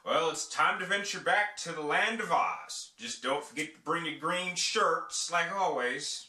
Well, it's time to venture back to the land of Oz. Just don't forget to bring your green shirts, like always.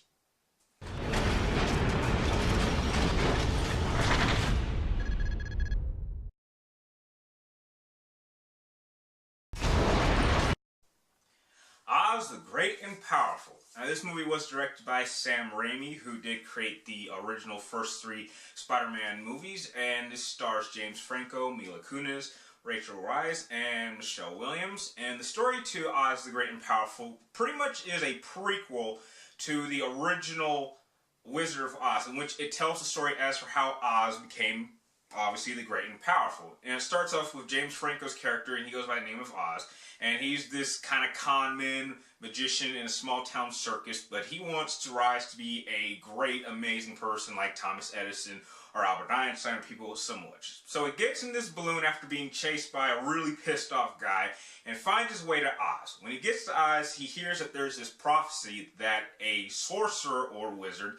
Oz the Great and Powerful. Now, this movie was directed by Sam Raimi, who did create the original first three Spider-Man movies, and this stars James Franco, Mila Kunis, Rachel Weisz, and Michelle Williams. And the story to Oz the Great and Powerful pretty much is a prequel to the original Wizard of Oz, in which it tells the story as for how Oz became, obviously, the Great and Powerful. And it starts off with James Franco's character, and he goes by the name of Oz. And he's this kind of con man, magician in a small town circus, but he wants to rise to be a great, amazing person like Thomas Edison or Albert Einstein or people similar. So he gets in this balloon after being chased by a really pissed off guy and finds his way to Oz. When he gets to Oz, he hears that there's this prophecy that a sorcerer or wizard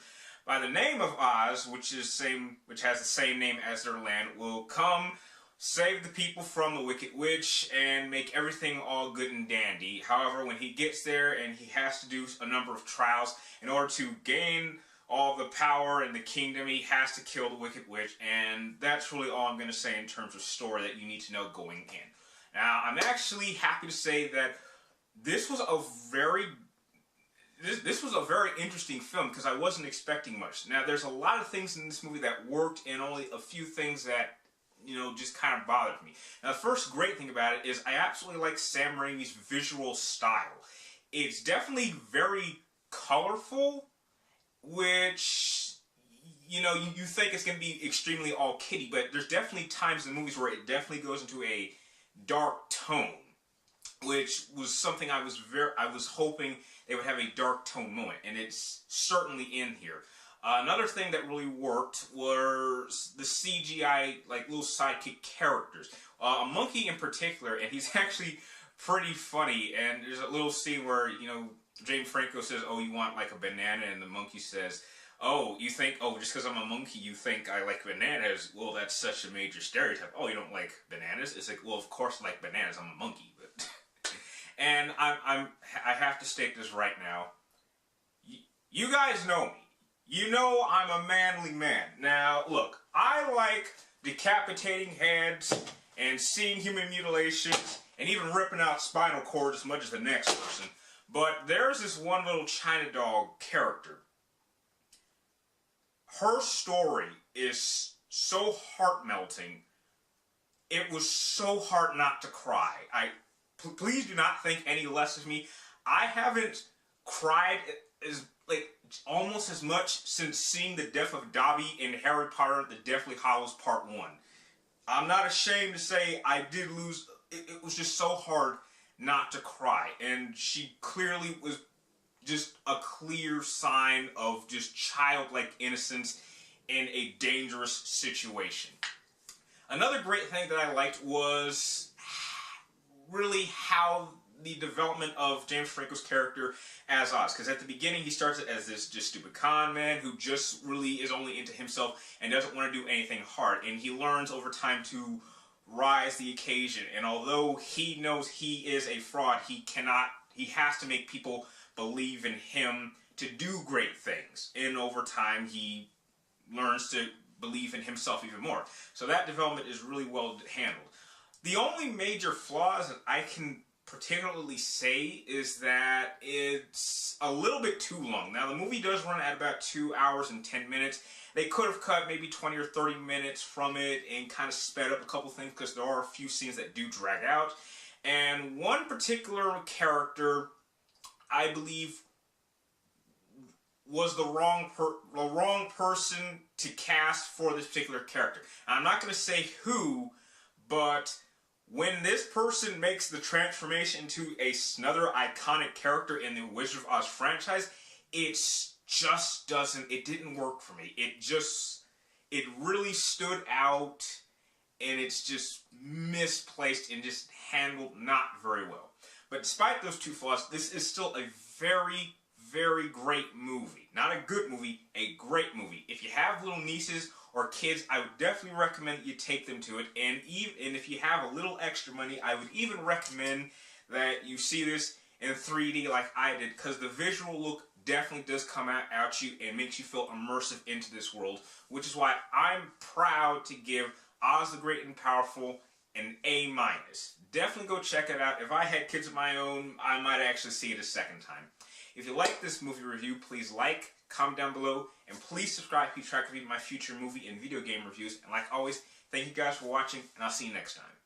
by the name of Oz, which has the same name as their land, will come, save the people from the Wicked Witch, and make everything all good and dandy. However, when he gets there and he has to do a number of trials in order to gain all the power in the kingdom, he has to kill the Wicked Witch, and that's really all I'm going to say in terms of story that you need to know going in. Now, I'm actually happy to say that this was a very interesting film because I wasn't expecting much. Now, there's a lot of things in this movie that worked and only a few things that, just kind of bothered me. Now, the first great thing about it is I absolutely like Sam Raimi's visual style. It's definitely very colorful, which, you think it's going to be extremely all kiddie, but there's definitely times in the movies where it definitely goes into a dark tone, which was something I was hoping they would have a dark tone moment, and it's certainly in here. Another thing that really worked was the CGI, little sidekick characters. A monkey in particular, and he's actually pretty funny, and there's a little scene where, James Franco says, "Oh, you want like a banana?" And the monkey says, "Oh, you think, just because I'm a monkey, you think I like bananas? Well, that's such a major stereotype. Oh, you don't like bananas?" It's like, well, of course I like bananas. I'm a monkey. But and I have to state this right now. You guys know me. You know I'm a manly man. Now, look, I like decapitating heads and seeing human mutilations and even ripping out spinal cords as much as the next person. But there's this one little China dog character. Her story is so heart-melting. It was so hard not to cry. Please do not think any less of me. I haven't cried almost as much since seeing the death of Dobby in Harry Potter, The Deathly Hallows Part 1. I'm not ashamed to say I did lose. It was just so hard not to cry. And she clearly was just a clear sign of just childlike innocence in a dangerous situation. Another great thing that I liked was really how the development of James Franco's character as Oz. Because at the beginning, he starts it as this just stupid con man who just really is only into himself and doesn't want to do anything hard. And he learns over time to rise the occasion. And although he knows he is a fraud, he has to make people believe in him to do great things. And over time, he learns to believe in himself even more. So that development is really well handled. The only major flaws that I can particularly say is that it's a little bit too long. Now, the movie does run at about 2 hours and 10 minutes. They could have cut maybe 20 or 30 minutes from it and kind of sped up a couple things because there are a few scenes that do drag out. And one particular character, I believe, was the wrong person to cast for this particular character. And I'm not going to say who, but when this person makes the transformation into another iconic character in the Wizard of Oz franchise, it didn't work for me. It really stood out, and it's just misplaced and just handled not very well. But despite those two flaws, this is still a very, very great movie. Not a good movie, a great movie. If you have little nieces or kids, I would definitely recommend that you take them to it. And if you have a little extra money, I would even recommend that you see this in 3D like I did, because the visual look definitely does come out at you and makes you feel immersive into this world, which is why I'm proud to give Oz the Great and Powerful an A-. Definitely go check it out. If I had kids of my own, I might actually see it a second time. If you like this movie review, please like, comment down below, and please subscribe to keep track of my future movie and video game reviews. And like always, thank you guys for watching, and I'll see you next time.